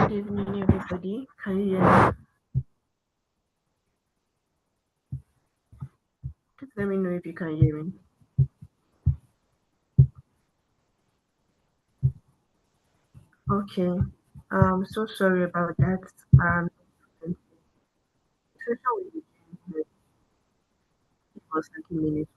Good evening, everybody. Can you hear me? Just let me know if you can hear me. Okay. So sorry about that. The session will be changed. It was 30 minutes.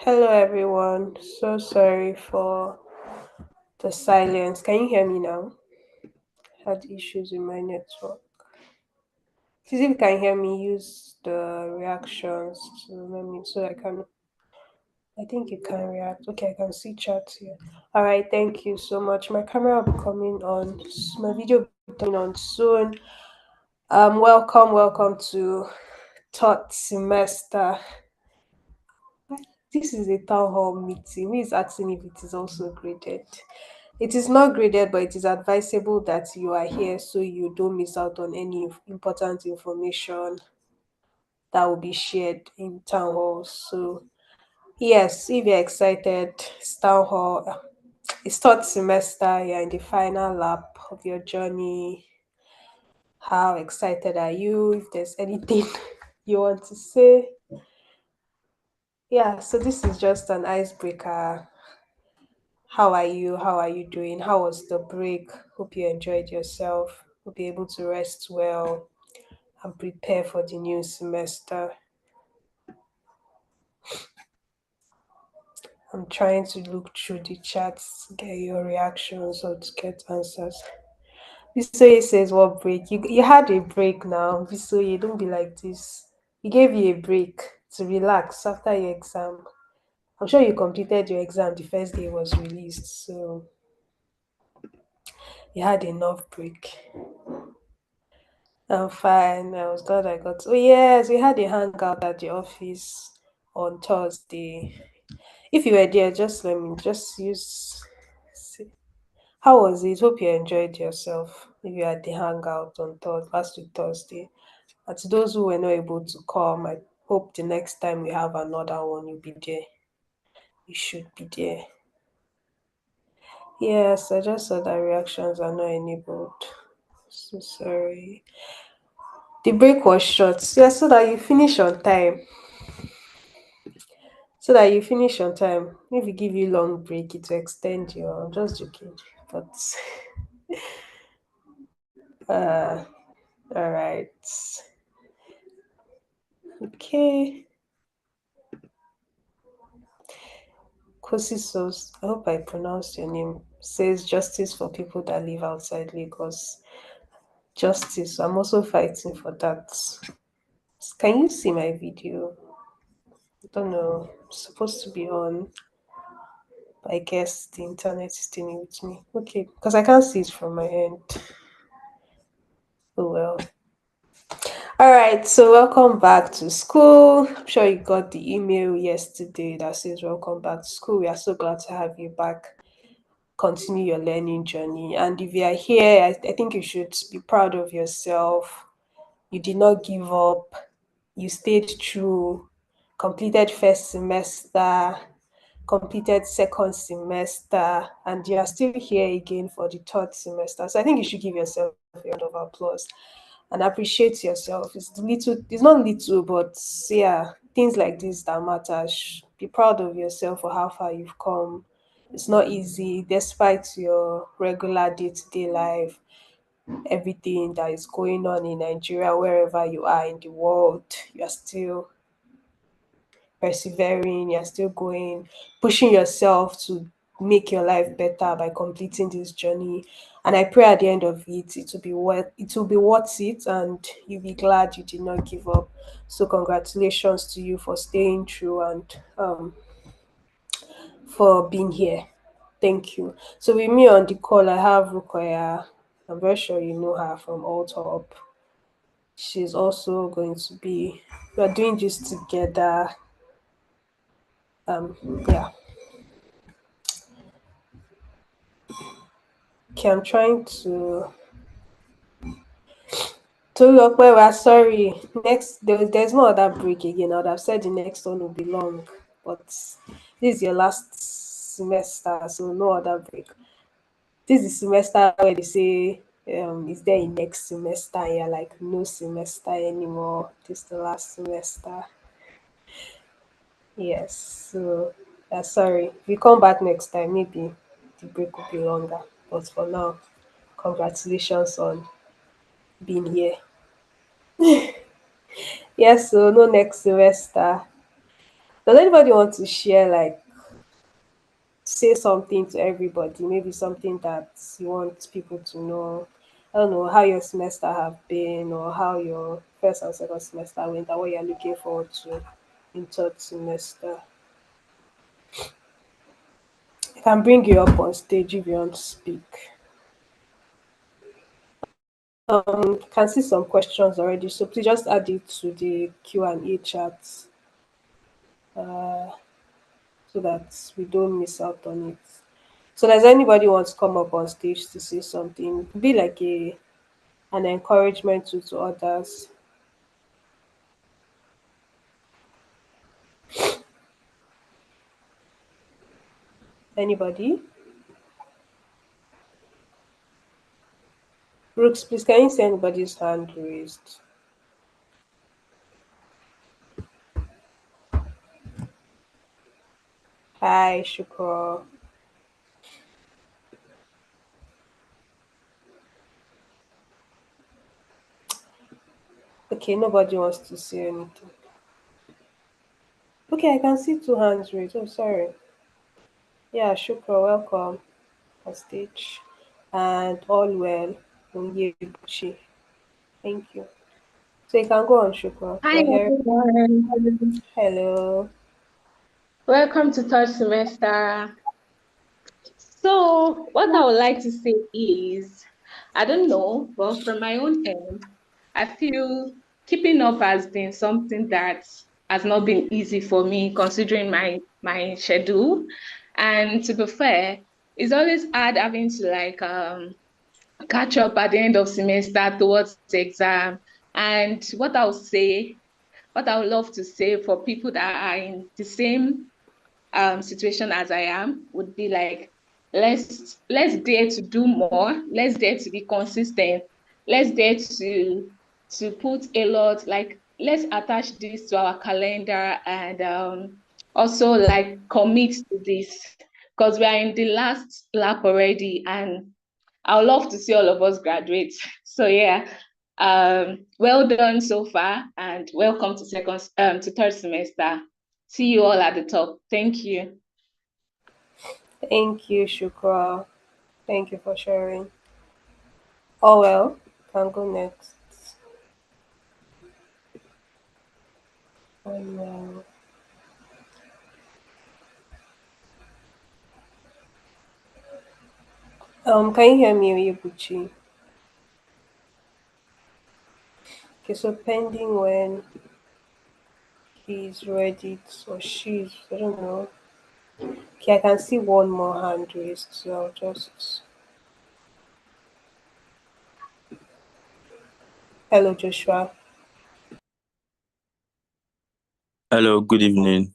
Hello, everyone. So sorry for the silence. Can you hear me now? Had issues with my network. Please, if you can hear me, use the reactions to let me so I can. I think you can react. Okay, I can see chat here. All right, thank you so much. My camera will be coming on. My video will be coming on soon. Welcome to third semester. This is a town hall meeting. Me is asking if it is also graded. It is not graded, but it is advisable that you are here so you don't miss out on any important information that will be shared in town hall. So, yes, if you're excited, it's town hall. It's third semester, you're in the final lap of your journey. How excited are you? If there's anything you want to say. Yeah, so this is just an icebreaker. How are you? How are you doing? How was the break? Hope you enjoyed yourself. Hope you're able to rest well and prepare for the new semester. I'm trying to look through the chats, get your reactions or to get answers. Bisoye says, what break? You had a break now. Bisoye, don't be like this. He gave you a break to relax after your exam. I'm sure you completed your exam the first day it was released, so you had enough break. I'm fine. I was glad I got. Oh yes, we had a hangout at the office on Thursday. If you were there, just let me just use. See. How was it? Hope you enjoyed yourself. If you had the hangout on last week Thursday. And to those who were not able to come, I hope the next time we have another one, you'll be there. You should be there. Yes, I just saw that reactions are not enabled. So sorry. The break was short. Yeah, so that you finish on time. So that you finish on time. If we give you long break, it will extend your. I'm just joking, but uh, all right, okay. Kosisos, I hope I pronounced your name. Says justice for people that live outside Lagos. Justice. I'm also fighting for that. Can you see my video? I don't know. It's supposed to be on. But I guess the internet is dealing with me. Okay, because I can't see it from my end. Oh well. All right, so welcome back to school. I'm sure you got the email yesterday that says welcome back to school. We are so glad to have you back. Continue your learning journey. And if you are here, I think you should be proud of yourself. You did not give up, you stayed true, completed first semester, completed second semester, and you are still here again for the third semester. So I think you should give yourself a round of applause and appreciate yourself. It's not little, but yeah, things like this that matter. Be proud of yourself for how far you've come. It's not easy, despite your regular day-to-day life, everything that is going on in Nigeria, wherever you are in the world, you're still persevering, you're still going, pushing yourself to make your life better by completing this journey. And I pray at the end of it, it will be worth it, and you'll be glad you did not give up. So congratulations to you for staying true and for being here. Thank you. So with me on the call, I have Rukoya. I'm very sure you know her from AltSchool. She's also going to be. We are doing this together. Yeah. Okay, I'm trying to. Tolulope, we're sorry. There's no other break again. I would have said the next one will be long, but this is your last semester, so no other break. This is semester where they say, is there a next semester? And you're like, no semester anymore. This is the last semester. Yes. So, sorry. If you come back next time, maybe the break will be longer. But for now, congratulations on being here. Yes. So no next semester. Does anybody want to share, like, say something to everybody? Maybe something that you want people to know. I don't know how your semester have been, or how your first and second semester went, and what you're looking forward to in third semester. I can bring you up on stage if you want to speak. Can see some questions already, so please just add it to the Q&A chat, so that we don't miss out on it. So does anybody want to come up on stage to say something? Be like a an encouragement to others. Anybody? Brooks, please, can you see anybody's hand raised? Hi, Shukra. Okay, nobody wants to say anything. Okay, I can see two hands raised. Oh, sorry. Yeah, Shukra, welcome on stage. And all well, Onyebuchi. Thank you. So you can go on, Shukra. Hi We're here. everyone. Hello. Welcome to third semester. So, what I would like to say is, I don't know, but from my own end, I feel keeping up has been something that has not been easy for me considering my schedule. And to be fair, it's always hard having to catch up at the end of semester towards the exam. And what I would love to say for people that are in the same situation as I am would be like, let's dare to do more. Let's dare to be consistent. Let's dare to put a lot, like, let's attach this to our calendar, and also like commit to this, because we are in the last lap already, and I would love to see all of us graduate. So yeah, well done so far, and welcome to to third semester. See you all at the top. Thank you. Thank you, Shukra. Thank you for sharing. Oh well, can go next. Um, can you hear me, Oyebuchi? Okay, so pending when he's ready or she's, I don't know. Okay, I can see one more hand raised, so I'll just. Hello, Joshua. Hello, good evening.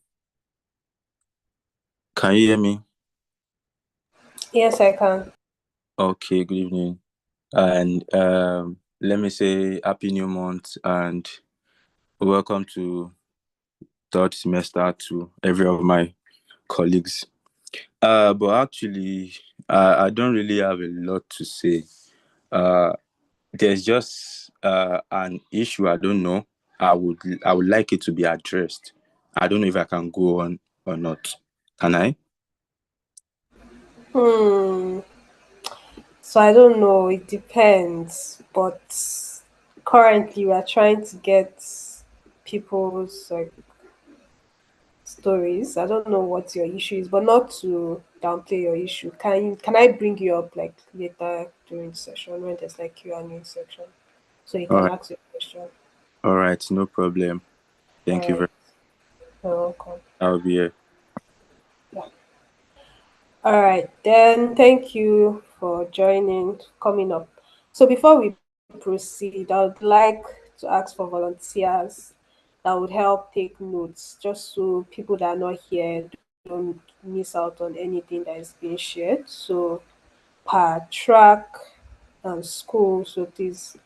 Can you hear me? Yes, I can. Okay, good evening. And let me say happy new month and welcome to third semester to every of my colleagues. But actually, I don't really have a lot to say. Uh, there's just an issue I don't know. I would like it to be addressed. I don't know if I can go on or not. Can I? Hmm. So I don't know. It depends, but currently we are trying to get people's, like, stories. I don't know what your issue is, but not to downplay your issue. Can I bring you up, like, later during the session when there's like Q&A section, so you All can right. ask your question. All right. No problem. All Thank you right. very You're welcome. much. I'll be here. Yeah. All right. Then thank you for joining, coming up. So before we proceed, I would like to ask for volunteers that would help take notes, just so people that are not here don't miss out on anything that is being shared. So per track and school. So please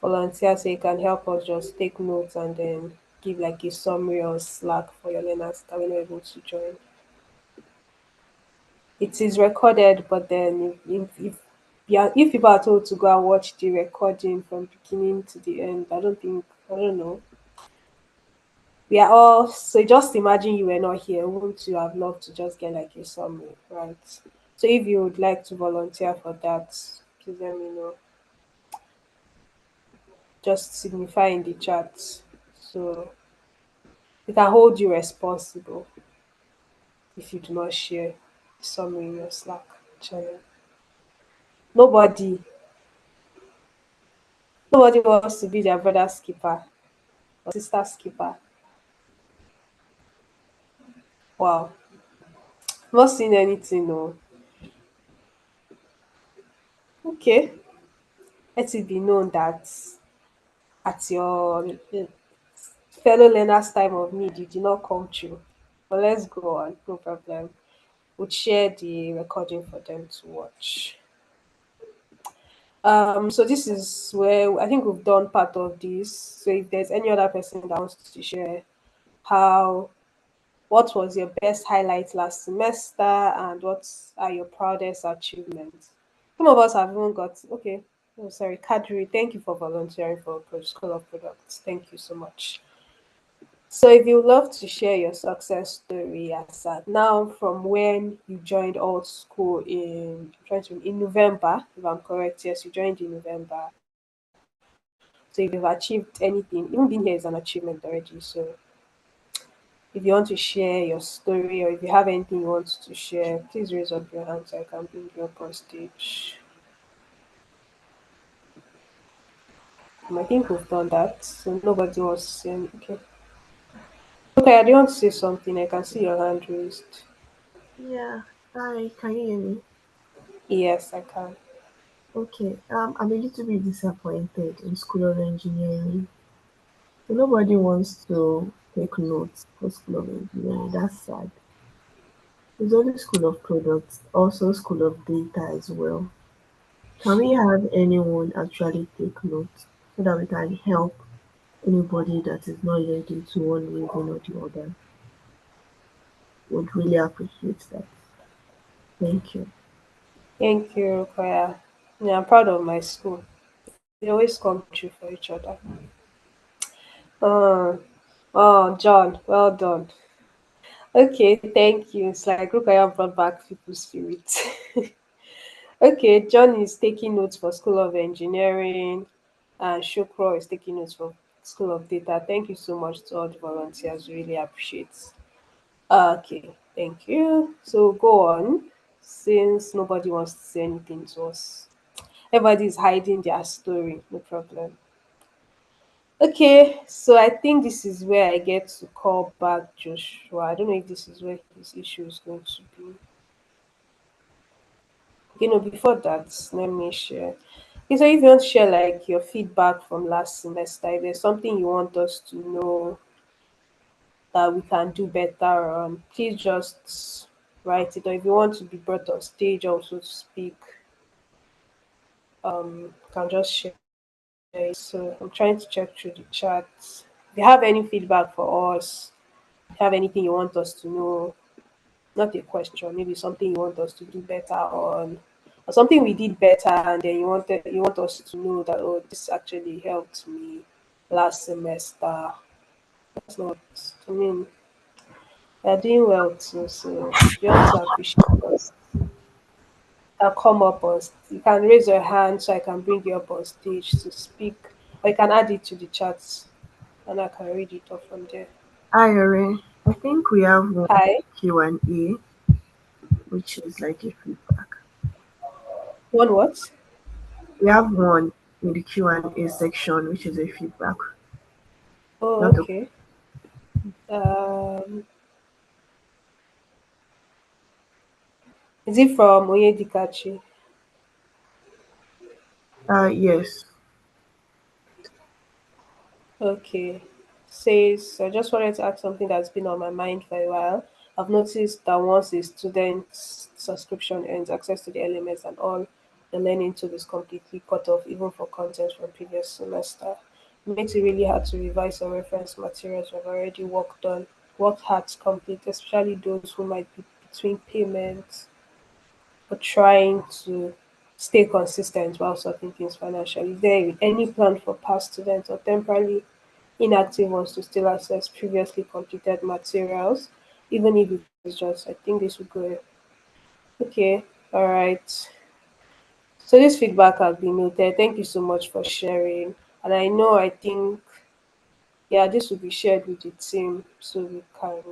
volunteer so you can help us just take notes and then give like a summary or Slack for your learners that were not able to join. It is recorded, but then if yeah, if people are told to go and watch the recording from beginning to the end, I don't know. We are all so just imagine you were not here. Wouldn't you have loved to just get like a summary, right? So if you would like to volunteer for that, please let me know. Just signify in the chat. So we can hold you responsible if you do not share the summary in your Slack channel. Nobody, nobody wants to be their brother's keeper or sister's keeper. Wow. Not seen anything, no. Okay. Let it be known that at your fellow learners' time of need, you did not come true. But let's go on, no problem. We'll share the recording for them to watch. So this is where I think we've done part of this. So if there's any other person that wants to share how what was your best highlight last semester and what are your proudest achievements? Some of us have even got okay. Oh, sorry, Kadri. Thank you for volunteering for School of Products. Thank you so much. So, if you would love to share your success story as at now from when you joined Alt School in November, if I'm correct, yes, you joined in November. So, if you've achieved anything, even being here is an achievement already. So, if you want to share your story or if you have anything you want to share, please raise up your hand so I can bring you up on stage. I think we've done that, so nobody wants to say anything. Okay. Okay, I do want to say something. I can see your hand raised. Yeah. Hi, can you hear me? Yes, I can. Okay. I'm a little bit disappointed in School of Engineering. So nobody wants to take notes for School of Engineering. That's sad. There's only School of Products, also School of Data as well. Can we have anyone actually take notes so that we can help anybody that is not yet into one reason or the other? Would really appreciate that. Thank you. Thank you, Koya. Yeah, I'm proud of my school. They always come true for each other. Uh, oh, John, well done. Okay, thank you. It's like Rukaya brought back people's spirit. Okay, John is taking notes for School of Engineering, and Shukro is taking notes for School of Data. Thank you so much to all the volunteers. Really appreciate. Okay, thank you. So go on, since nobody wants to say anything to us. Everybody is hiding their story. No problem. Okay, so I think this is where I get to call back Joshua. I don't know if this is where his issue is going to be. Before that, let me share. Okay, so if you want to share like your feedback from last semester, if there's something you want us to know that we can do better on, please just write it. Or if you want to be brought on stage also to speak, you can just share it. So I'm trying to check through the chat. If you have any feedback for us, if you have anything you want us to know, not a question, maybe something you want us to do better on, or something we did better and then you want us to know that oh this actually helped me last semester. That's not I mean you're doing well too, so if you want to appreciate us, come up on you can raise your hand so I can bring you up on stage to speak, or you can add it to the chat and I can read it off from there. Hi, Ore. I think we have one Hi. Q&A, which is like a feedback. One what? We have one in the Q&A section, which is a feedback. Oh, Not a, okay. Um, is it from Oyedikachi? yes. Okay. Says, I just wanted to ask something that's been on my mind for a while. I've noticed that once a student's subscription ends, access to the LMS and all the learning tool is completely cut off, even for content from previous semester. It makes it really hard to revise or reference materials we've already worked hard to complete, especially those who might be between payments or trying to stay consistent while sorting things financially. Is there any plan for past students or temporarily inactive ones to still access previously completed materials, even if it's just, I think this will go. Okay, all right. So this feedback has been noted. Thank you so much for sharing. And I know, I think, yeah, this will be shared with the team so we can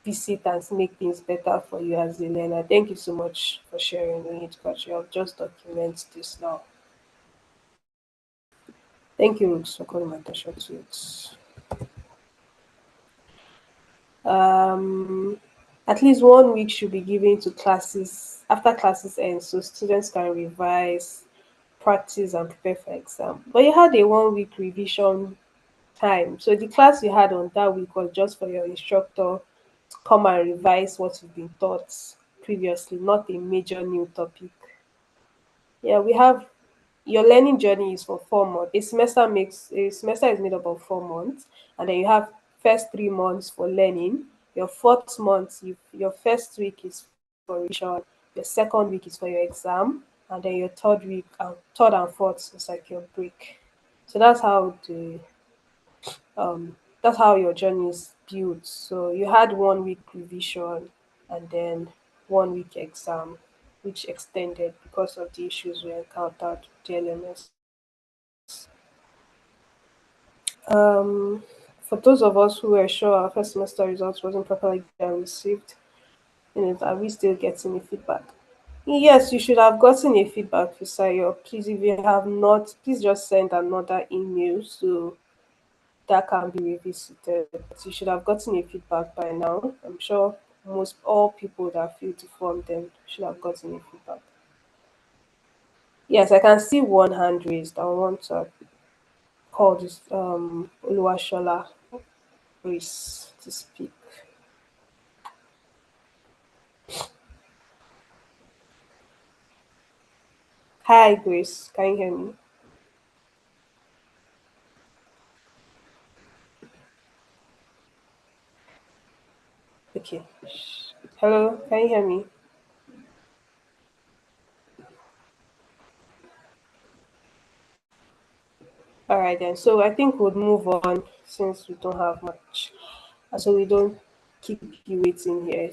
visit and make things better for you as a learner. Thank you so much for sharing it, but you have just document this now. Thank you, Rooks, for calling my attention to it. Um, at least 1 week should be given to classes after classes end, so students can revise, practice, and prepare for exam. But you had a 1 week revision time, so the class you had on that week was just for your instructor to come and revise what you've been taught previously, not a major new topic. Yeah, we have your learning journey is for 4 months. A semester is made up of 4 months, and then you have first 3 months for learning. Your fourth month, your first week is for revision. Your second week is for your exam, and then your third and fourth is like your break. So that's how your journey is built. So you had 1 week revision and then 1 week exam, which extended because of the issues we encountered with the LMS. Um, for those of us who were sure our first semester results wasn't properly received, are we still getting a feedback? Yes, you should have gotten a feedback, Fisayo. Please, if you have not, please just send another email so that can be revisited. But you should have gotten a feedback by now. I'm sure most all people that filled the form then should have gotten a feedback. Yes, I can see one hand raised. I want to call this Oluwashola Grace to speak. Hi Grace, can you hear me? Okay. Hello, can you hear me? All right then. So I think we'll move on since we don't have much, and so we don't keep you waiting here.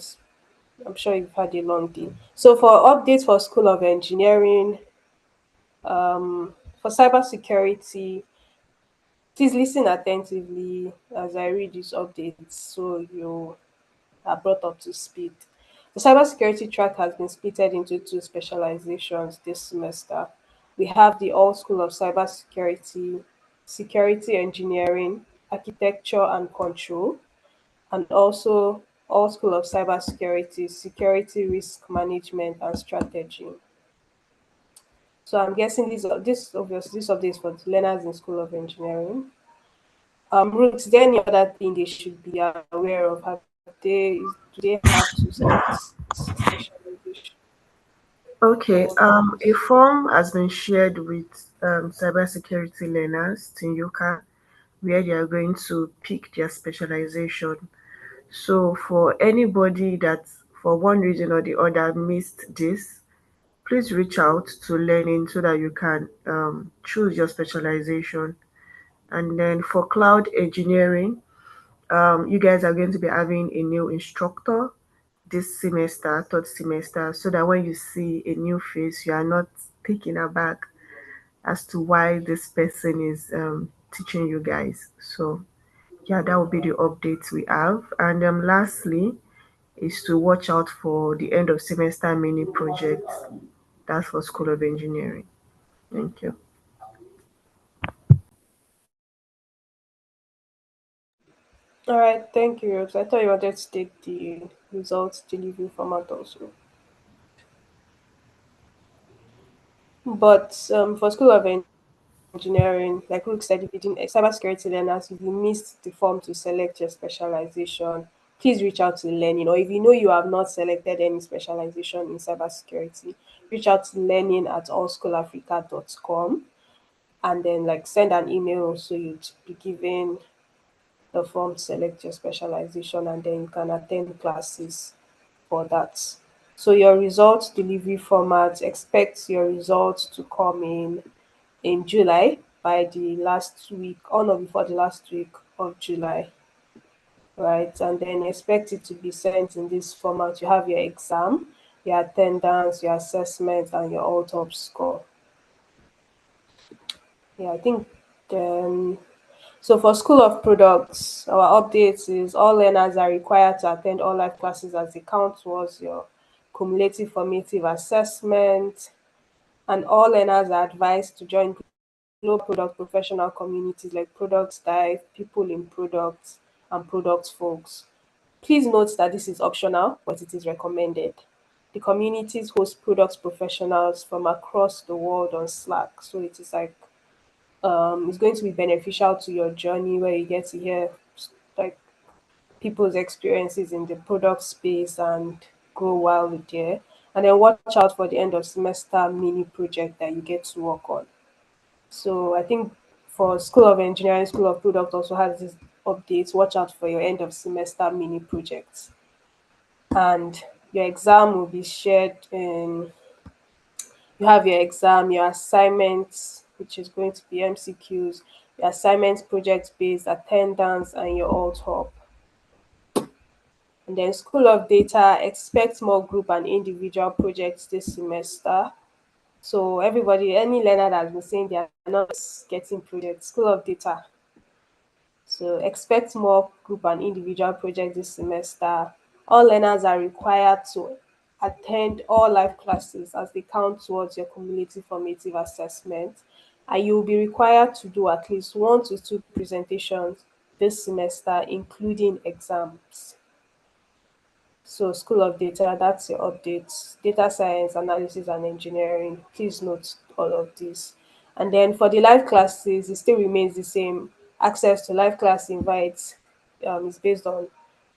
I'm sure you've had a long day. So for updates for School of Engineering, for cybersecurity, please listen attentively as I read these updates so you are brought up to speed. The cybersecurity track has been split into two specializations this semester. We have the All School of Cybersecurity, Security Engineering, Architecture and Control, and also All School of Cybersecurity, Security Risk Management and Strategy. So I'm guessing this update for the learners in School of Engineering. Ruth, is there any other thing they should be aware of? Do they have to select specialization Okay, or not? a form has been shared with cybersecurity learners, Tinyuka', where they are going to pick their specialization. So, for anybody that, for one reason or the other, missed this, please reach out to Learning so that you can choose your specialization. And then for cloud engineering, you guys are going to be having a new instructor this semester, third semester, so that when you see a new face, you are not taken aback as to why this person is teaching you guys. So, yeah, that will be the updates we have. And lastly, is to watch out for the end of semester mini project. That's for School of Engineering. Thank you. All right, thank you, Rose. I thought you wanted to take the results delivery format also. But for School of Engineering, like Luke said, if you didn't, cybersecurity learners, if you missed the form to select your specialization, please reach out to Learning. Or if you know you have not selected any specialization in cybersecurity, reach out to learning at allschoolafrica.com and then like send an email so you'd be given the form, select your specialization, and then you can attend classes for that. So your results delivery format, expect your results to come in July, by the last week, or not before the last week of July, right? And then expect it to be sent in this format. You have your exam, your attendance, your assessment, and your all top score. Yeah, I think then. So for School of Products, our updates is all learners are required to attend all live classes as they count towards your cumulative formative assessment, and all learners are advised to join global product professional communities like Product Dive, People in Products, and Product Folks. Please note that this is optional, but it is recommended. The communities host product professionals from across the world on Slack, so it is like it's going to be beneficial to your journey where you get to hear like people's experiences in the product space and grow while there. And then watch out for the end of semester mini project that you get to work on. So I think for School of Engineering, School of Product also has this updates. Watch out for your end of semester mini projects. And your exam will be shared in, you have your exam, your assignments, which is going to be MCQs, your assignments, project based, attendance, and your alt hop. And then School of Data, expect more group and individual projects this semester. So everybody, any learner that has been saying they are not getting projects, School of Data. So expect more group and individual projects this semester. All learners are required to attend all live classes as they count towards your cumulative formative assessment. And you will be required to do at least 1 to 2 presentations this semester, including exams. So School of Data, that's your updates. Data science, analysis, and engineering. Please note all of this. And then for the live classes, it still remains the same. Access to live class invites is based on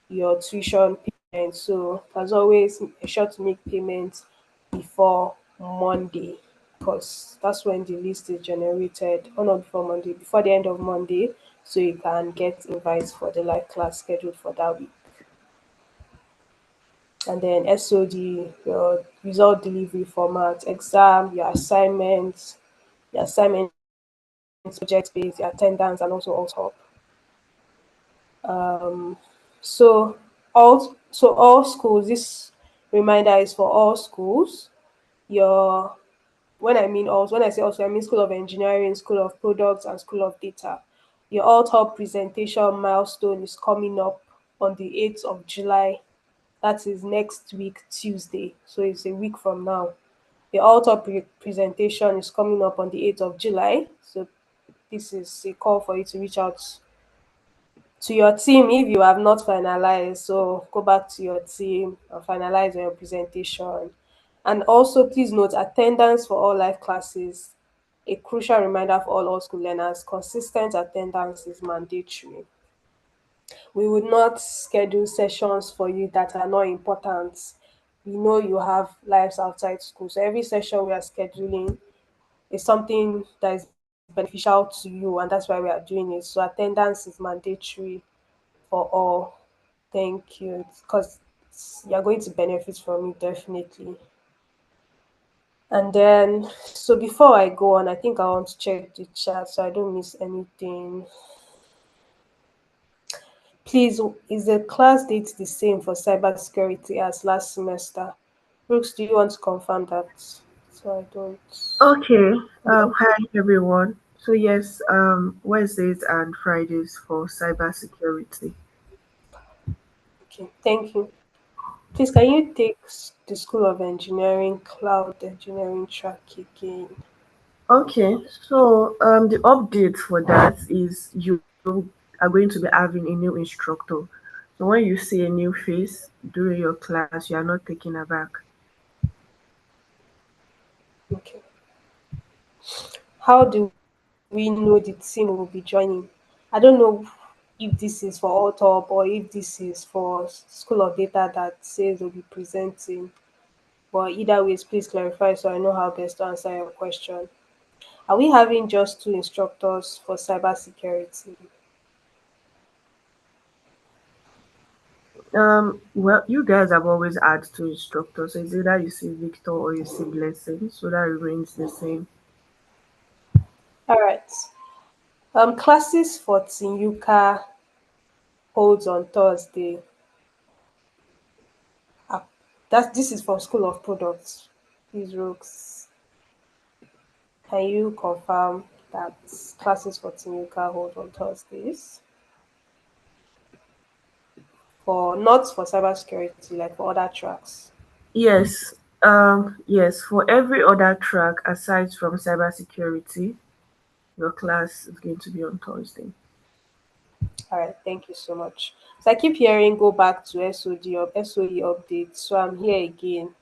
your tuition payment. So as always, be sure to make payments before Monday because that's when the list is generated. Or not before Monday, before the end of Monday, so you can get invites for the live class scheduled for that week. And then SOD, your result delivery format, exam, your assignments, project based, your attendance, and also all top. So all schools. This reminder is for all schools. Your when I say also, I mean School of Engineering, School of Products, and School of Data. Your all top presentation milestone is coming up on the 8th of July. That is next week, Tuesday. So it's a week from now. The author presentation is coming up on the 8th of July. So this is a call for you to reach out to your team if you have not finalized. So go back to your team and finalize on your presentation. And also, please note attendance for all live classes. A crucial reminder for all school learners: consistent attendance is mandatory. We would not schedule sessions for you that are not important. We know you have lives outside school. So every session we are scheduling is something that is beneficial to you, and that's why we are doing it. So attendance is mandatory for all. Thank you. Because you're going to benefit from it definitely. And then, so before I go on, I think I want to check the chat so I don't miss anything. Please, is the class date the same for cybersecurity as last semester? Brooks, do you want to confirm that? So I don't. Okay. Yeah. Hi everyone. So yes, Wednesdays and Fridays for cybersecurity. Okay, thank you. Please, can you take the School of Engineering Cloud Engineering track again? Okay. So the update for that is you are going to be having a new instructor. So when you see a new face during your class, you are not taken aback. Okay. How do we know the team will be joining? I don't know if this is for all top or if this is for School of Data that says they'll be presenting. But either ways, please clarify so I know how best to answer your question. Are we having just 2 instructors for cybersecurity? Well, you guys have always had two instructors. So it's either you see Victor or you see Blessing. So that remains the same. All right. Classes for Tinyuka holds on Thursday. Uh, this is for School of Products. Please, Rooks, can you confirm that classes for Tinyuka hold on Thursdays? For not for cybersecurity, like for other tracks. Yes, yes, for every other track aside from cybersecurity, your class is going to be on Thursday. All right, thank you so much. So I keep hearing go back to SOE updates. So I'm here again.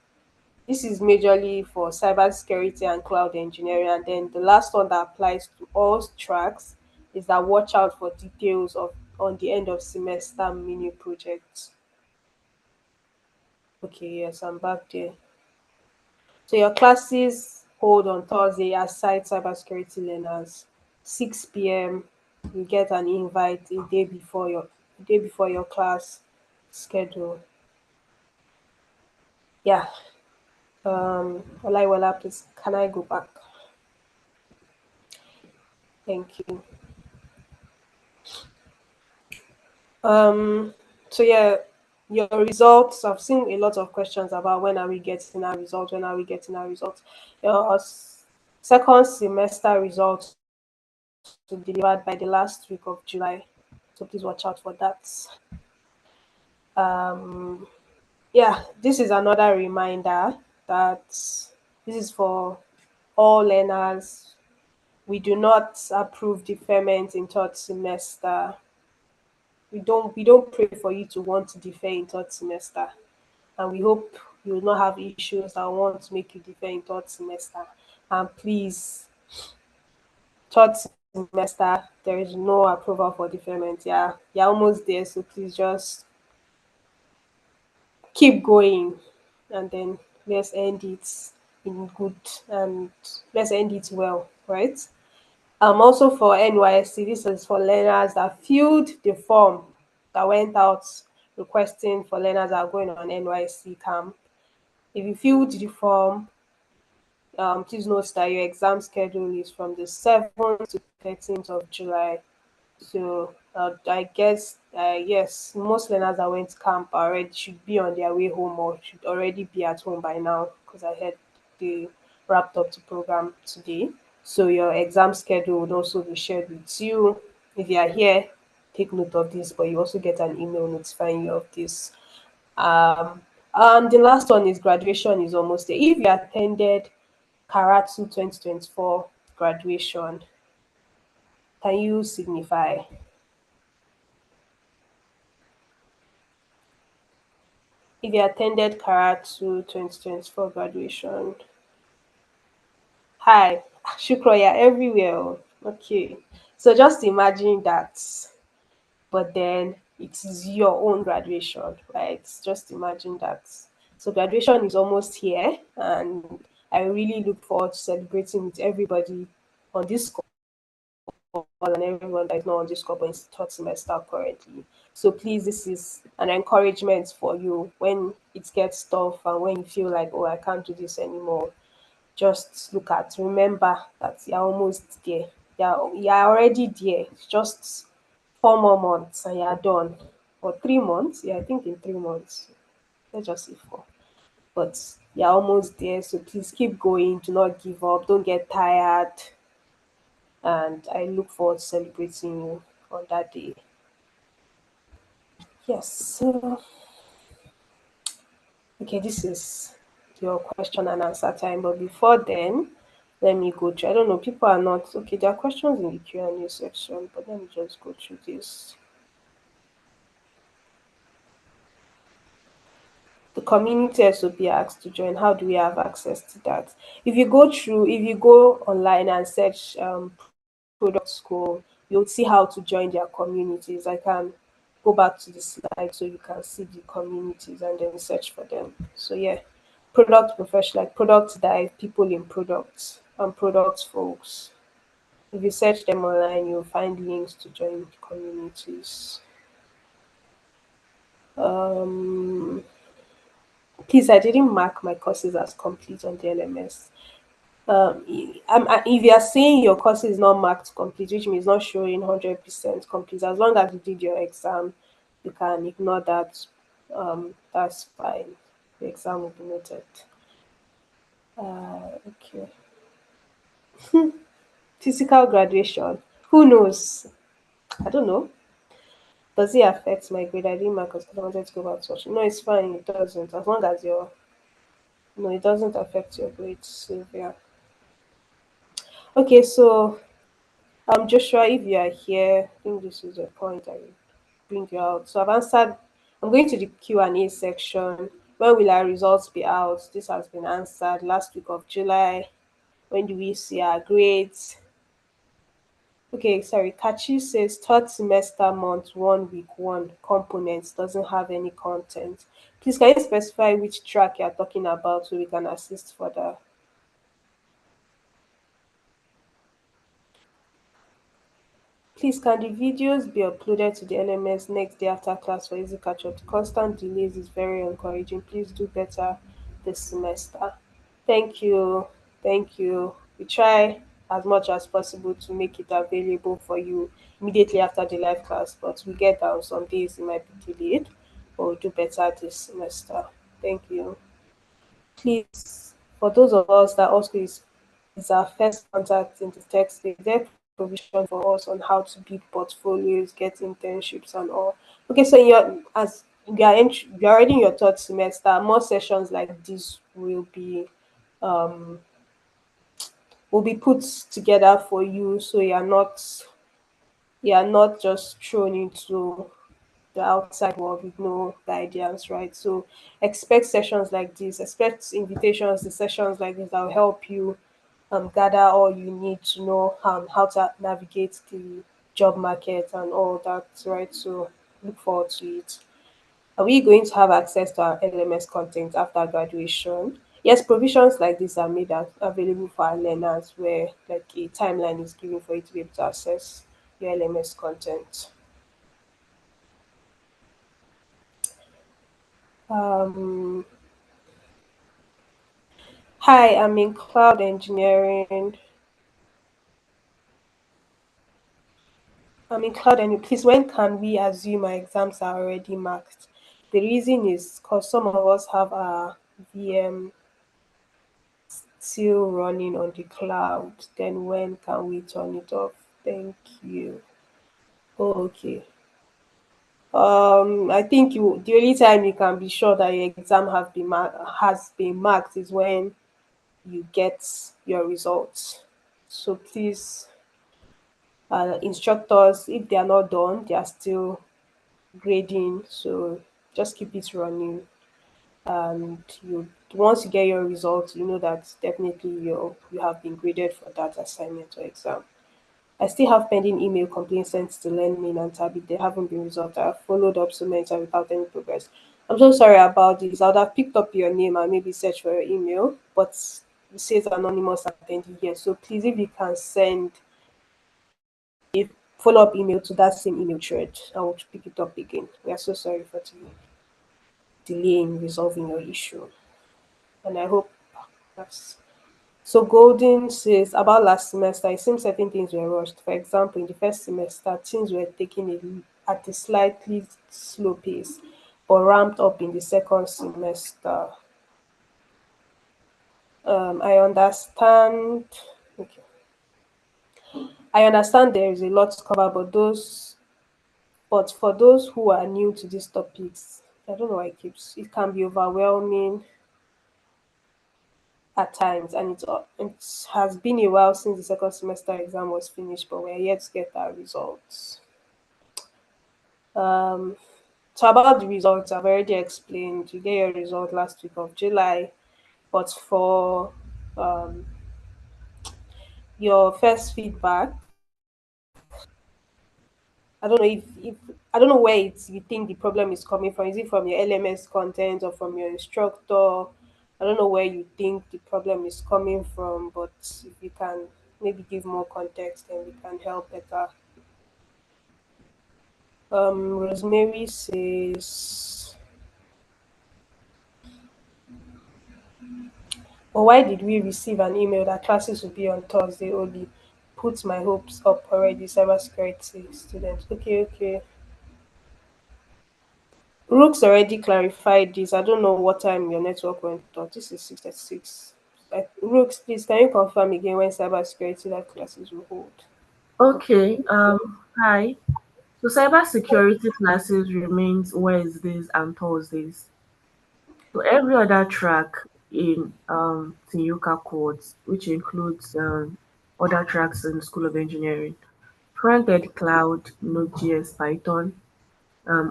This is majorly for cybersecurity and cloud engineering. And then the last one that applies to all tracks is that watch out for details of on the end of semester mini projects. Okay, yes, I'm back there. So your classes hold on Thursday aside cybersecurity learners. 6 p.m. You get an invite a day before your class schedule. Yeah. Olaiwala, please can I go back? Thank you. Um so yeah, your results. I've seen a lot of questions about when are we getting our results, when are we getting our results. Your second semester results to be delivered by the last week of July. So please watch out for that. Um, yeah, this is another reminder that this is for all learners. We do not approve deferment in third semester. We don't pray for you to want to defer in third semester, and we hope you will not have issues that want to make you defer in third semester. And please, third semester, there is no approval for deferment. Yeah, you're almost there, so please just keep going, and then let's end it in good, and let's end it well, right? Also for NYSC, this is for learners that filled the form that went out requesting for learners that are going on NYSC camp. If you filled the form, please note that your exam schedule is from the 7th to 13th of July. So I guess yes, most learners that went to camp already should be on their way home or should already be at home by now because I heard they wrapped up the program today. So your exam schedule would also be shared with you. If you are here, take note of this, but you also get an email notifying you of this. Um, and the last one is graduation is almost there. If you attended Karatu 2024 graduation, can you signify? If you attended Karatu 2024 graduation, hi, Shukro, you're everywhere. Oh. Okay, so just imagine that, but then it is your own graduation, right? Just imagine that. So graduation is almost here, and I really look forward to celebrating with everybody on this and everyone that is not on this call but is third semester currently. So please, this is an encouragement for you when it gets tough and when you feel like, oh, I can't do this anymore. Just remember that you're almost there. You're already there. It's just 4 more months and you're done. Or 3 months? Yeah, I think in 3 months. Let's just say four. But you're almost there. So please keep going. Do not give up. Don't get tired, and I look forward to celebrating you on that day. Yes. So, okay, this is your question and answer time. But before then, let me go through. I don't know. People are not okay. There are questions in the Q&A section, but let me just go through this. The community SOP asked to join. How do we have access to that? If you go online and search product school, you'll see how to join their communities. I can go back to the slide so you can see the communities and then search for them. So yeah, product professional, like product dive, people in products and product folks. If you search them online, you'll find links to join communities. Um, Please, I didn't mark my courses as complete on the LMS. If you are saying your course is not marked complete, which means not showing 100% complete, as long as you did your exam, you can ignore that. That's fine. The exam will be noted. Okay. Physical graduation. Who knows? I don't know. Does it affect my grade? I didn't mark because I wanted to go back to watch. No, it's fine. It doesn't. As long as you're no, it doesn't affect your grades, Sylvia. Okay, so Joshua, if you are here, I think this is a point I will bring you out. So I've answered. I'm going to the Q&A section. When will our results be out? This has been answered last week of July. When do we see our grades? Okay, sorry. Kachi says third semester month one week one components doesn't have any content. Please can you specify which track you're talking about so we can assist further? Please, can the videos be uploaded to the LMS next day after class for easy catch up? The constant delays is very encouraging. Please do better this semester. Thank you. Thank you. We try as much as possible to make it available for you immediately after the live class, but we get down some days it might be delayed, but we'll do better this semester. Thank you. Please, for those of us that also is our first contact in the tech space, there provision for us on how to build portfolios, get internships and all. Okay, so in your as you're already in your third semester, more sessions like this will be put together for you so you're not just thrown into the outside world with no guidance, right? So expect sessions like this, expect invitations to sessions like this that will help you gather all you need to know how to navigate the job market and all that, right? So look forward to it. Are we going to have access to our LMS content after graduation? Yes, provisions like this are made available for our learners where like a timeline is given for you to be able to access your LMS content. Um, Hi, I'm in cloud engineering. Please, when can we assume our exams are already marked? The reason is because some of us have our VM still running on the cloud. Then when can we turn it off? Thank you. Oh, okay. I think the only time you can be sure that your exam has been marked is when you get your results. So please, instructors, if they are not done, they are still grading. So just keep it running, and you once you get your results, you know that definitely you have been graded for that assignment or exam. I still have pending email complaints sent to LearnMain and Tabby. They haven't been resolved. I have followed up so many times without any progress. I'm so sorry about this. I would have picked up your name and maybe search for your email, but it says anonymous attendee here. So please, if you can send a follow-up email to that same email thread, I will pick it up again. We are so sorry for the delay in resolving your issue, and I hope that's so. Golden says about last semester, it seems certain things were rushed. For example, in the first semester, things were taken at a slightly slow pace, but ramped up in the second semester. I understand. Okay. I understand there is a lot to cover, but for those who are new to these topics, I don't know why it can be overwhelming at times, and it has been a while since the second semester exam was finished, but we're yet to get our results. Um, so about the results, I've already explained. You get your result last week of July, but for um, your first feedback, I don't know if I don't know where you think the problem is coming from. Is it from your LMS content or from your instructor? I don't know where you think the problem is coming from, but if you can maybe give more context, then we can help better. Rosemary says, Or why did we receive an email that classes will be on Thursday only? Put my hopes up already, cybersecurity student. Okay, okay. Rooks already clarified this. I don't know what time your network went off. This is 6:36. Rooks, please can you confirm again when cybersecurity live classes will hold? Okay. Hi. So cybersecurity classes remains Wednesdays and Thursdays. So every other track in Tinyuka course, which includes other tracks in School of Engineering, front-end cloud, Node.js, Python,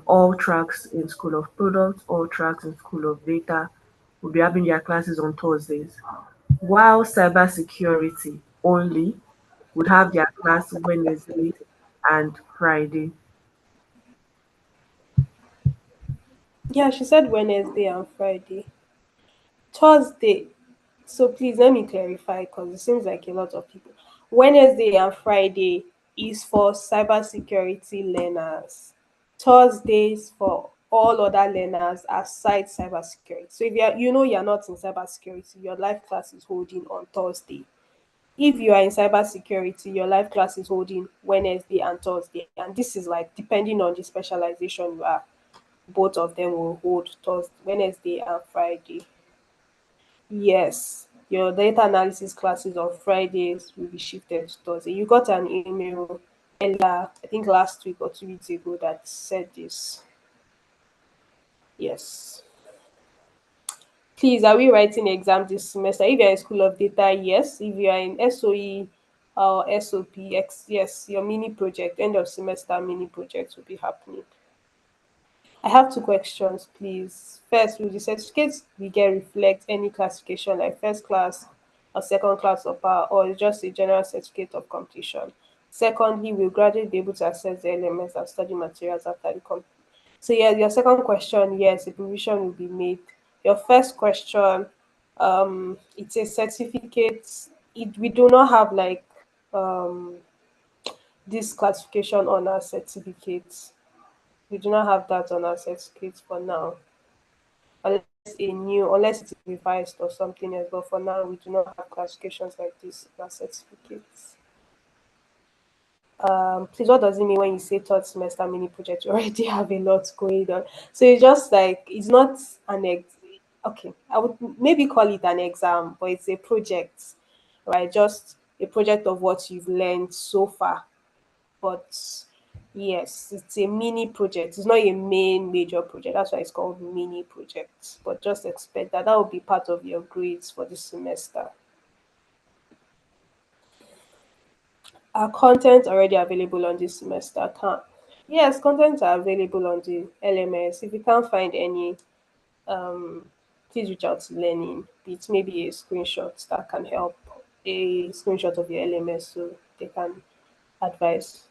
all tracks in School of Product, all tracks in School of Data will be having their classes on Thursdays, while cybersecurity only would have their class Wednesday and Friday. Yeah, she said Wednesday and Friday. Thursday. So please let me clarify because it seems like a lot of people. Wednesday and Friday is for cybersecurity learners. Thursdays for all other learners aside cybersecurity. So if you're not in cybersecurity, your life class is holding on Thursday. If you are in cybersecurity, your life class is holding Wednesday and Thursday. And this is like depending on the specialization you are. Both of them will hold Thursday, Wednesday and Friday. Yes, your data analysis classes on Fridays will be shifted to Thursday. You got an email earlier, I think last week or 2 weeks ago, that said this. Yes. Please, are we writing exam this semester? If you're in School of Data, yes. If you are in SOE or SOPX, yes, your mini project, end of semester mini project will be happening. I have two questions, please. First, will the certificates we get reflect any classification like first class or second class or just a general certificate of completion? Secondly, will graduates be able to access the LMS and study materials after the so yeah, your second question, yes, a provision will be made. Your first question, it's a certificate. We do not have like um this classification on our certificates. We do not have that on our certificates for now, unless it is revised or something else. But for now, we do not have classifications like this in our certificates. Please, what does it mean when you say third semester mini project? You already have a lot going on, so it's just like it's not okay. I would maybe call it an exam, but it's a project, right? Just a project of what you've learned so far. But yes, it's a mini project. It's not a main major project. That's why it's called mini project. But just expect that will be part of your grades for this semester. Are content already available on this semester? Can't. Yes, contents are available on the LMS. If you can't find any, um, please reach out to Learning. It's maybe a screenshot that can help. A screenshot of your LMS so they can advise.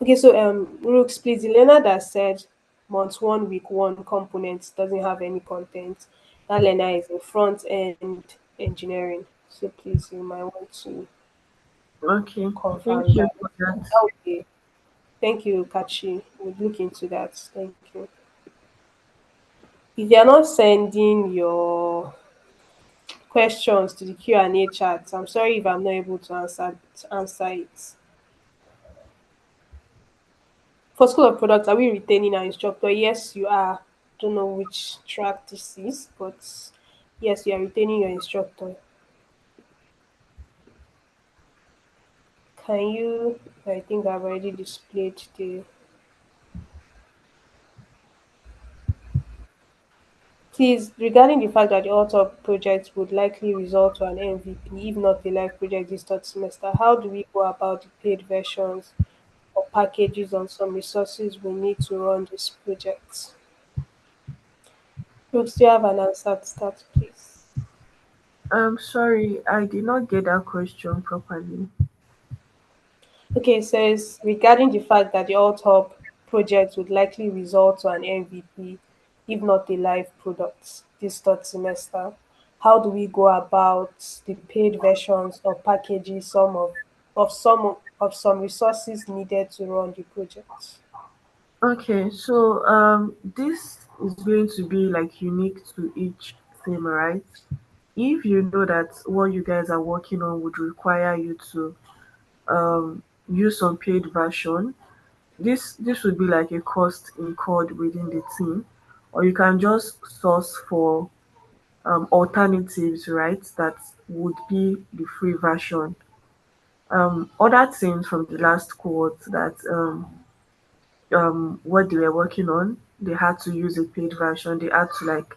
Okay, so Rooks, please, the learner that said month one, week one component doesn't have any content. That learner is in front end engineering. So please, you might want to Okay. confirm Thank you that. for that. Okay. Thank you, Kachi. We'll look into that. Thank you. If you're not sending your questions to the Q&A chat, I'm sorry if I'm not able to answer it. For School of Products, are we retaining our instructor? Yes, you are. Don't know which track this is, but yes, you are retaining your instructor. Can you? I think I've already displayed the. Please, regarding the fact that the author project would likely result to an MVP, if not a live project this third semester, how do we go about the paid versions or packages on some resources we need to run this project? Brooks, do you have an answer to that, please? Sorry, I did not get that question properly. Okay, it says regarding the fact that the alt-hub project would likely result to an MVP, if not a live product, this third semester, how do we go about the paid versions or packages some resources needed to run the project? Okay, so this is going to be like unique to each team, right? If you know that what you guys are working on would require you to use some paid version, this would be like a cost incurred within the team, or you can just source for alternatives, right? That would be the free version. Other things from the last cohort that what they were working on, they had to use a paid version. They had to like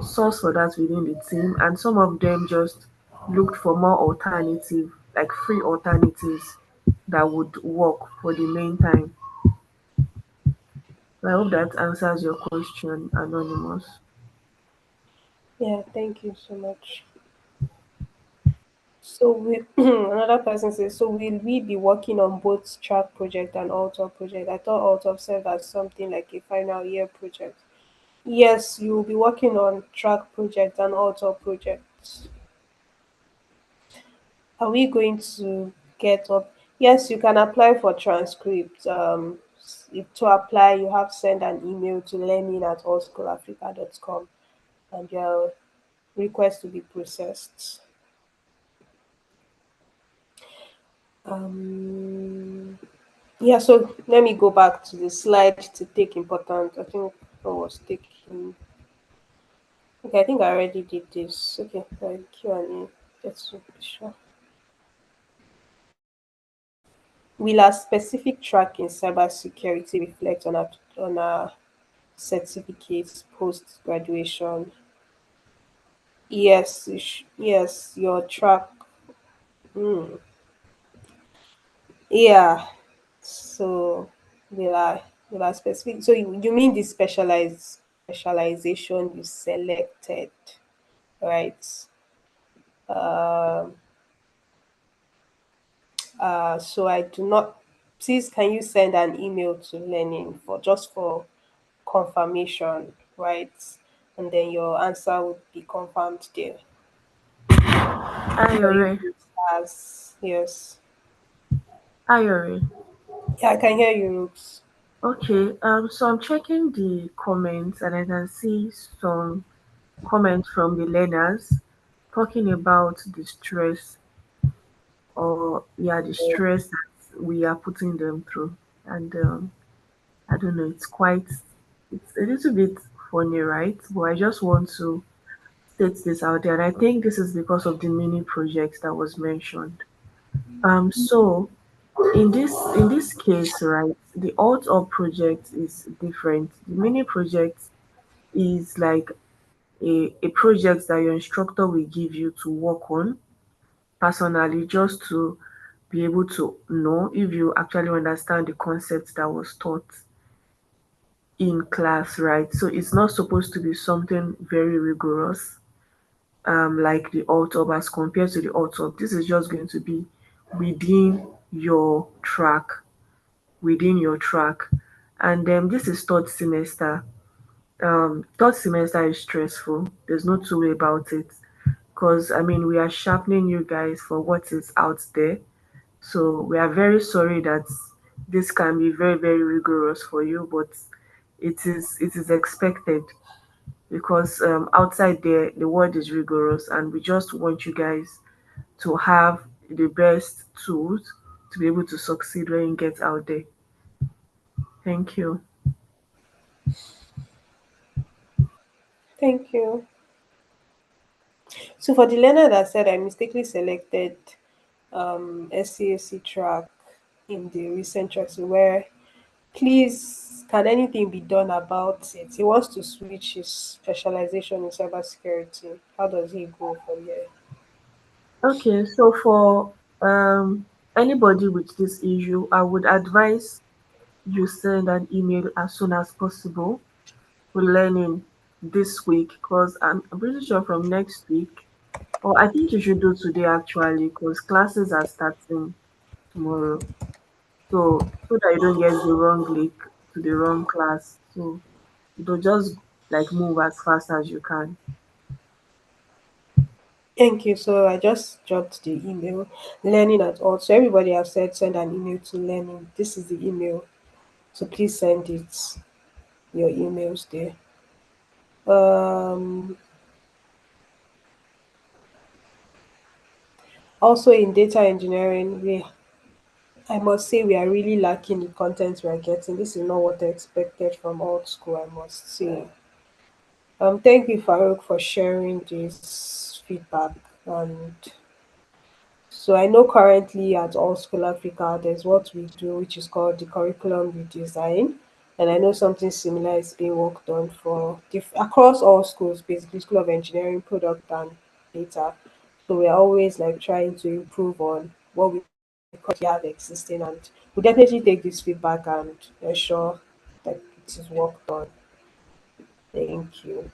source for that within the team, and some of them just looked for more alternative, like free alternatives that would work for the main time. So I hope that answers your question, Anonymous. Yeah, thank you so much. So we another person says, so will we be working on both track project and author project? I thought author served as something like a final year project. Yes, you will be working on track project and author projects. Are we going to get up? Yes, you can apply for transcript. To apply, you have to send an email to learning at allschoolafrica.com and your request to be processed. Um, yeah, so let me go back to the slide to take important. I think I was taking. Okay, I think I already did this. Okay, Q and A. Let's be sure. Will our specific track in cybersecurity reflect on our certificates post graduation? Yes, yes, your track. Mm, yeah. So will I will I specific? So you mean the specialization you selected, right? Um. So I do not. Please, can you send an email to learning for just for confirmation, right? And then your answer would be confirmed there. Or you Ayore, use as yes. Ayore. Yeah, I can hear you, Rooks. Okay, so I'm checking the comments and I can see some comments from the learners talking about the stress, or yeah, the stress that we are putting them through. And I don't know, it's a little bit funny, right? But I just want to state this out there. And I think this is because of the mini project that was mentioned. So in this case, right, the alt up project is different. The mini project is like a project that your instructor will give you to work on personally, just to be able to know if you actually understand the concept that was taught in class, right? So it's not supposed to be something very rigorous, like the alt-up as compared to the alt-up. This is just going to be within your track, within your track. And this is third semester. Third semester is stressful. There's no two way about it. Because I mean, we are sharpening you guys for what is out there. So we are very sorry that this can be very, very rigorous for you, but it is expected, because outside there the world is rigorous, and we just want you guys to have the best tools to be able to succeed when you get out there. Thank you. Thank you. So for the learner that said I mistakenly selected SCAC track in the recent tracks where please can anything be done about it? He wants to switch his specialization in cybersecurity. How does he go from there? Okay, so for anybody with this issue, I would advise you send an email as soon as possible. We're learning this week, because I'm pretty sure from next week, or I think you should do today actually, because classes are starting tomorrow. So that you don't get the wrong link to the wrong class. So you don't just like move as fast as you can. Thank you. So I just dropped the email learning at all. So everybody have said send an email to learning. This is the email. So please send it your emails there. Um Also in data engineering, we I must say we are really lacking the content we are getting. This is not what I expected from alt school, I must say. Thank you, Farouk, for sharing this feedback. And so I know currently at All School Africa, there's what we do, which is called the curriculum redesign. And I know something similar is being worked on for across all schools, basically School of Engineering, Product, and Data. So we're always like trying to improve on what we currently have existing, and we definitely take this feedback and ensure that it is worked on. Thank you.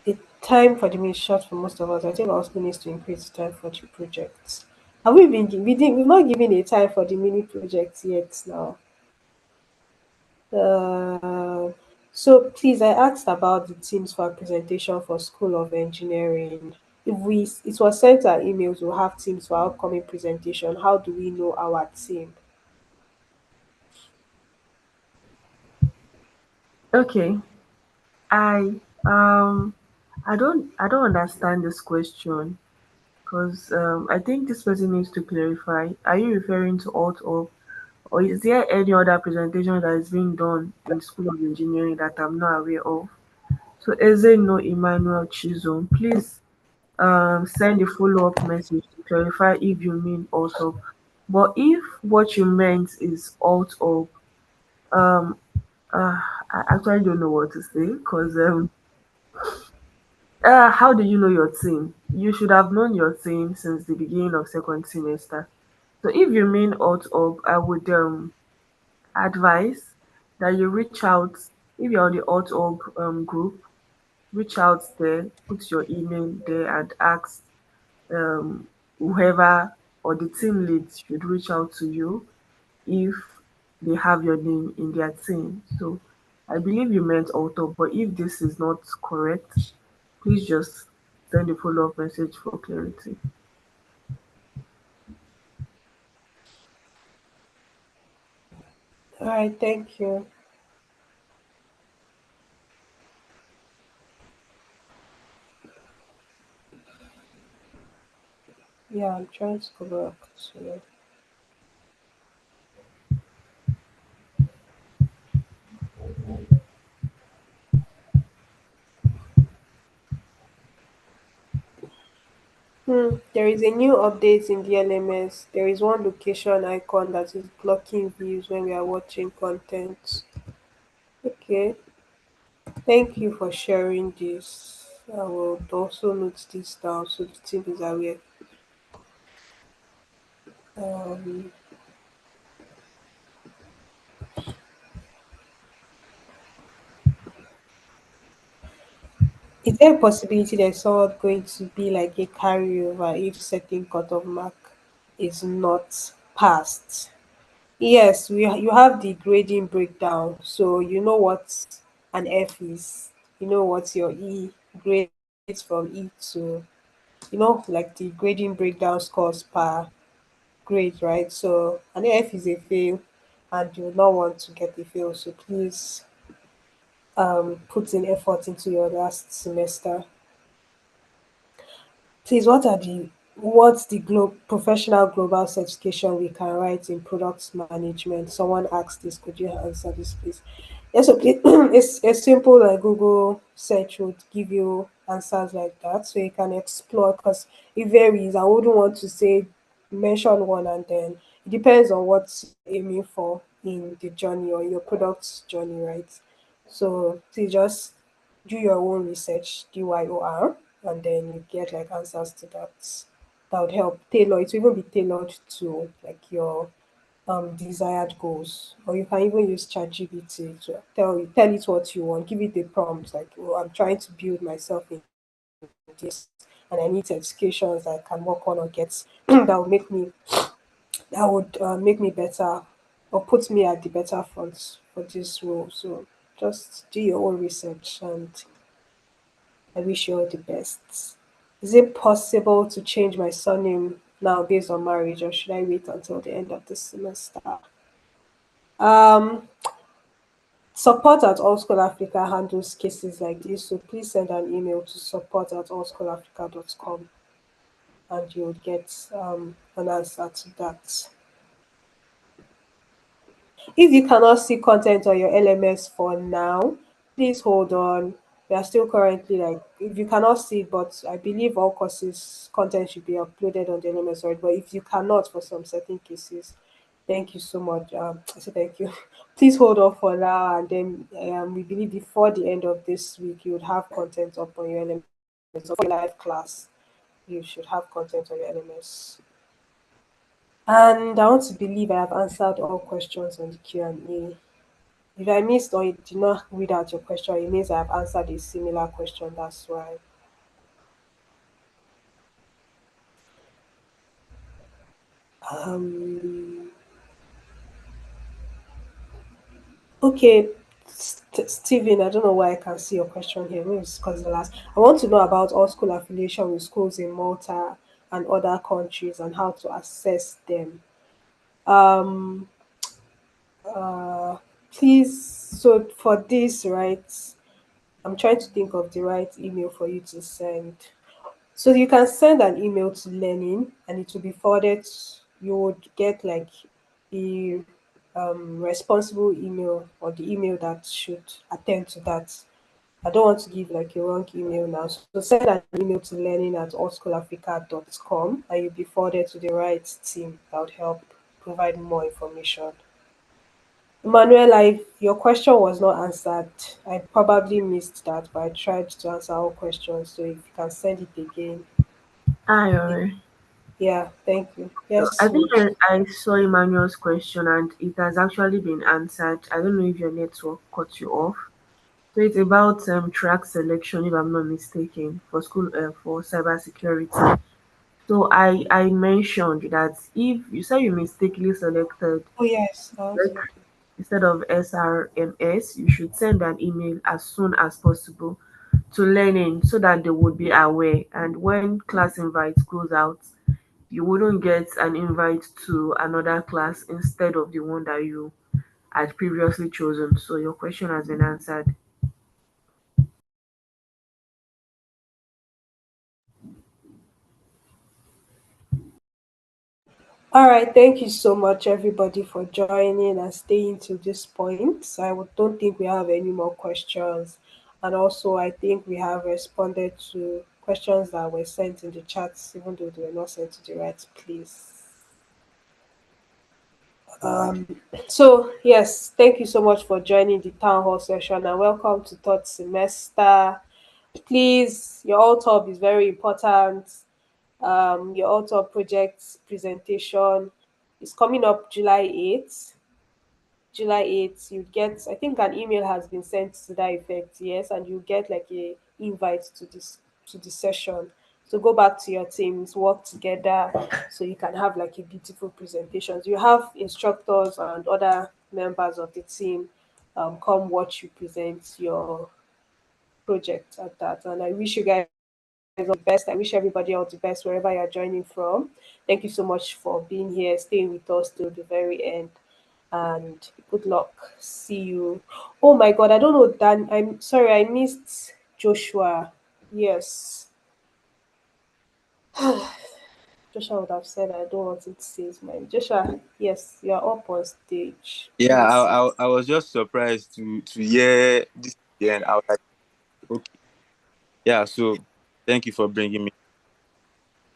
The time for the meal is short for most of us. I think also needs to increase the time for the projects. Have we been we've not given a time for the mini projects yet now. Uh, so please, I asked about the teams for presentation for School of Engineering. If we it was sent our emails, we'll have teams for upcoming presentation. How do we know our team? Okay. I um I don't understand this question because I think this person needs to clarify. Are you referring to alt or is there any other presentation that is being done in School of Engineering that I'm not aware of? So Eze no Emmanuel Chisholm, please send a follow-up message to clarify if you mean also. But if what you meant is alt or um I actually don't know what to say because how do you know your team? You should have known your team since the beginning of second semester. So if you mean alt up, I would advise that you reach out. If you're on the alt group, reach out there, put your email there, and ask whoever or the team leads should reach out to you if they have your name in their team. So I believe you meant auto, but if this is not correct, please just send a follow-up message for clarity. All right, thank you. Yeah, I'm trying to go back to. There is a new update in the LMS. There is one location icon that is blocking views when we are watching content. Okay, thank you for sharing this. I will also note this down so the team is aware. Um, is there a possibility there's not going to be like a carryover if certain cutoff mark is not passed? Yes, you have the grading breakdown, so you know what an F is. You know what your E grades from E to, like the grading breakdown scores per grade, right? So an F is a fail, and you will not want to get a fail. So please put in effort into your last semester. Please, what's the professional global certification we can write in product management? Someone asked this. Could you answer this, please? Yes, so please, it's a simple like Google search would give you answers like that, so you can explore because it varies. I wouldn't want to say mention one and then it depends on what you're aiming for in the journey or your product's journey, right? So please just do your own research, DYOR, and then you get like answers to that. That would help tailor it will even be tailored to like your desired goals. Or you can even use ChatGPT to tell it what you want, give it a prompt like, oh, I'm trying to build myself in this and I need certifications I can work on or get that would make me better or put me at the better front for this role. So just do your own research and I wish you all the best. Is it possible to change my surname now based on marriage, or should I wait until the end of the semester? Um, Support at All School Africa handles cases like this, so please send an email to support@allschoolafrica.com and you'll get an answer to that. If you cannot see content on your LMS for now, please hold on. We are still currently like, if you cannot see it, but I believe all courses content should be uploaded on the LMS already. But if you cannot for some certain cases, thank you so much. I say thank you. Please hold on for now, and then we believe before the end of this week, you would have content up on your LMS. So for your live class, you should have content on your LMS. And I want to believe I have answered all questions on the Q&A. If I missed or you did not read out your question, it means I have answered a similar question. That's why. Um, okay, Stephen, I don't know why I can see your question here. Maybe it's because the last. I want to know about all school affiliation with schools in Malta and other countries and how to assess them. Um, uh, please. So for this, right? I'm trying to think of the right email for you to send. So you can send an email to learning and it will be forwarded. You would get like the responsible email or the email that should attend to that. I don't want to give like a wrong email now. So send an email to learning@allschoolafrica.com and you'll be forwarded to the right team that would help provide more information. Emmanuel, your question was not answered. I probably missed that, but I tried to answer all questions. So if you can send it again. Hi, alright. Yeah, thank you. So Yes, I think Smooch. I saw Emmanuel's question and it has actually been answered. I don't know if your network cut you off. So it's about track selection, if I'm not mistaken, for school for cybersecurity. So I mentioned that if you say you mistakenly selected Oh, yes, I want to rec look. instead of SRMS, you should send an email as soon as possible to learning so that they would be aware. And when class invites goes out, you wouldn't get an invite to another class instead of the one that you had previously chosen. So your question has been answered. All right, thank you so much, everybody, for joining and staying to this point. Don't think we have any more questions. And also, I think we have responded to questions that were sent in the chats, even though they were not sent to the right place. So, yes, thank you so much for joining the town hall session and welcome to third semester. Please, your author is very important. Your author project presentation is coming up July 8th. July 8th, you get, I think an email has been sent to that effect, yes, and you get like a invite to the session. So go back to your teams, work together so you can have like a beautiful presentation. You have instructors and other members of the team come watch you present your project at that. And I wish you guys all the best. I wish everybody all the best wherever you're joining from. Thank you so much for being here, staying with us till the very end. And good luck. See you. Oh my god, I don't know Dan. I'm sorry, I missed Joshua. Yes. Joshua would have said I don't want him to say his mind. Joshua, yes, you're up on stage. Yeah, Please. I was just surprised to hear this again. I was like, okay, yeah. So thank you for bringing me.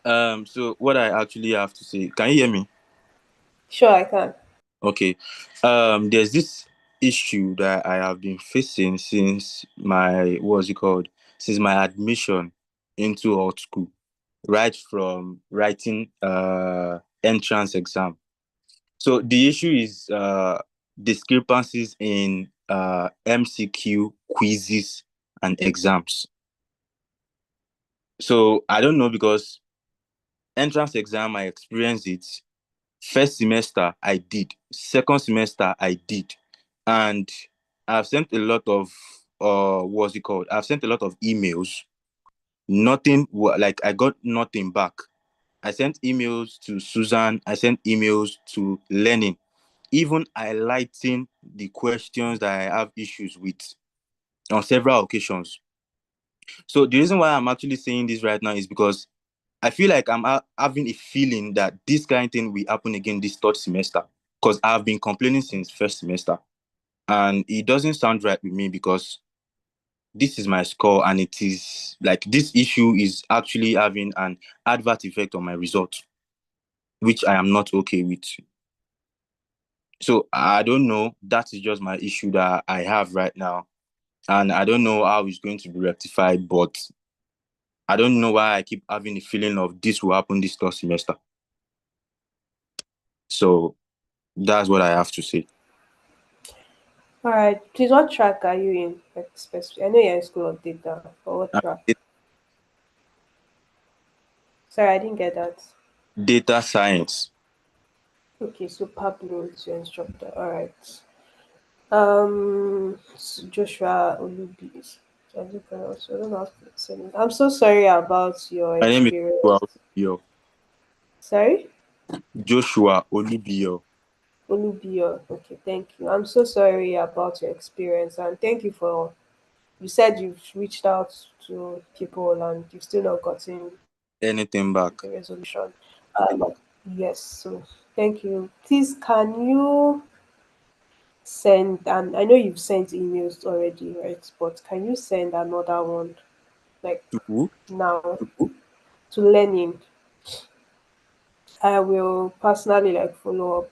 So what I actually have to say, can you hear me? Sure, I can. Okay. There's this issue that I have been facing since my what's it called? Since my admission into alt school, right from writing entrance exam. So the issue is discrepancies in MCQ quizzes and exams. So I don't know because entrance exam I experienced it. First semester I did. Second semester I did, and I've sent a lot of what's it called? I've sent a lot of emails. Nothing like I got nothing back. I sent emails to Susan. I sent emails to Lenin. even highlighting the questions that I have issues with on several occasions. So the reason why I'm actually saying this right now is because I feel like I'm having a feeling that this kind of thing will happen again this third semester, because I've been complaining since first semester, and it doesn't sound right with me because this is my score, and it is like this issue is actually having an adverse effect on my result, which I am not okay with. So I don't know. That is just my issue that I have right now, and I don't know how it's going to be rectified. But I don't know why I keep having the feeling of this will happen this third semester. So that's what I have to say. All right. Please, what track are you in? Like, specific. I know you're in School of Data, but what Uh, track? Sorry, I didn't get that. Data science. Okay, so Pablo is your instructor. All right. Joshua Olubi. I don't pronounce. I don't know how to say it. I'm so sorry about your My name is Joshua experience. Olubio. Sorry, Joshua Olubio. Olubio. Okay, thank you. I'm so sorry about your experience, and thank you for. You said you've reached out to people and you've still not gotten Anything the back? resolution. Yes. So thank you. Please, can you send? And I know you've sent emails already, right? But can you send another one, like To who? now, to learning? I will personally like follow up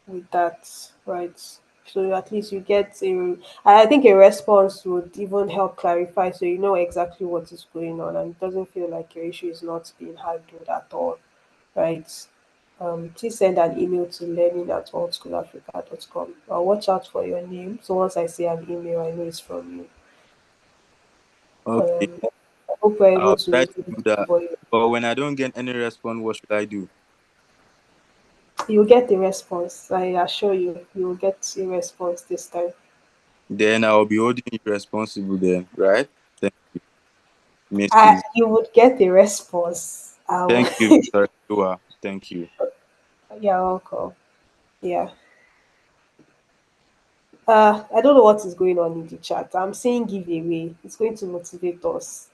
with that, right? So at least you get a, I think a response would even help clarify, so you know exactly what is going on and it doesn't feel like your issue is not being handled at all, right? Please send an email to learning@altschoolafrica.com. I'll watch out for your name. So once I see an email, I know it's from you. Okay, I hope we're able I'll to try to resolve do it that. for you. But when I don't get any response, what should I do? You'll get the response. I assure you, you'll get a response this time. Then I'll be holding you responsible then, right? Thank you, Miss Keys. You would get a response. Thank you, Victoria. Thank you. You're welcome. Yeah. I don't know what is going on in the chat. I'm saying giveaway. It's going to motivate us.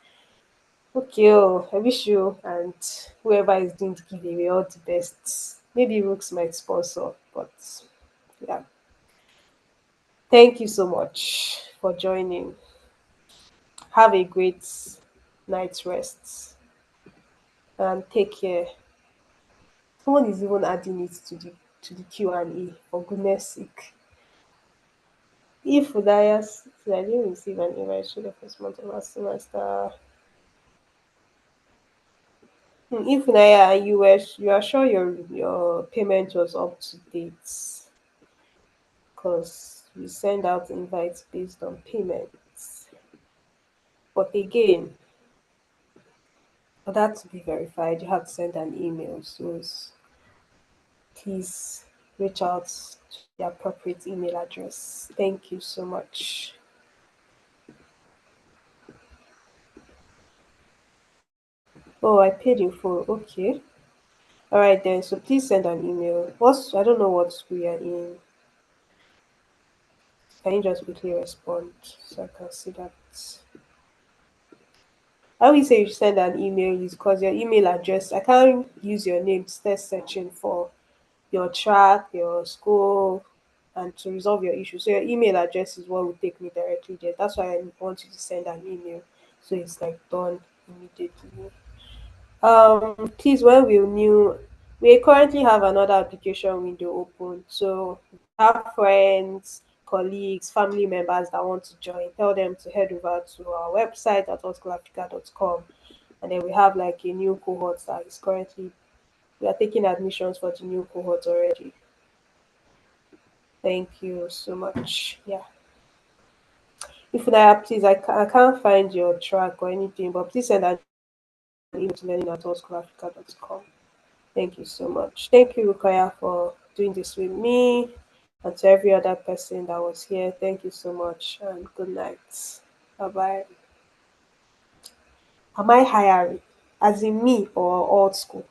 Okay, oh, I wish you and whoever is doing the giveaway all the best. Maybe Rooks might sponsor, but yeah. Thank you so much for joining. Have a great night's rest and take care. Someone is even adding it to the Q&A, for goodness sake. If Udayas, I didn't receive an invite to the first month of last semester. If Naya and you are sure your payment was up to date, because we send out invites based on payments. But again, for that to be verified, you have to send an email. So please reach out to the appropriate email address. Thank you so much. Oh, I paid in full. Okay. All right then. So please send an email. What's I don't know what we are in. Can you just quickly respond so I can see that? I will say you send an email is because your email address. I can't use your name to start searching for your track, your school, and to resolve your issue. So your email address is what will take me directly there. That's why I want you to send an email so it's like done immediately. Please, when will new? We currently have another application window open. So if you have friends, colleagues, family members that want to join, tell them to head over to our website at altschoolafrica.com, and then we have like a new cohort that is currently we are taking admissions for the new cohort already. Thank you so much. Yeah. If I please, I can't find your track or anything, but please send an email to learning@altschoolafrica.com. Thank you so much. Thank you, Rukaya, for doing this with me and to every other person that was here. Thank you so much and good night. Bye bye. Am I hiring? As in me or old school?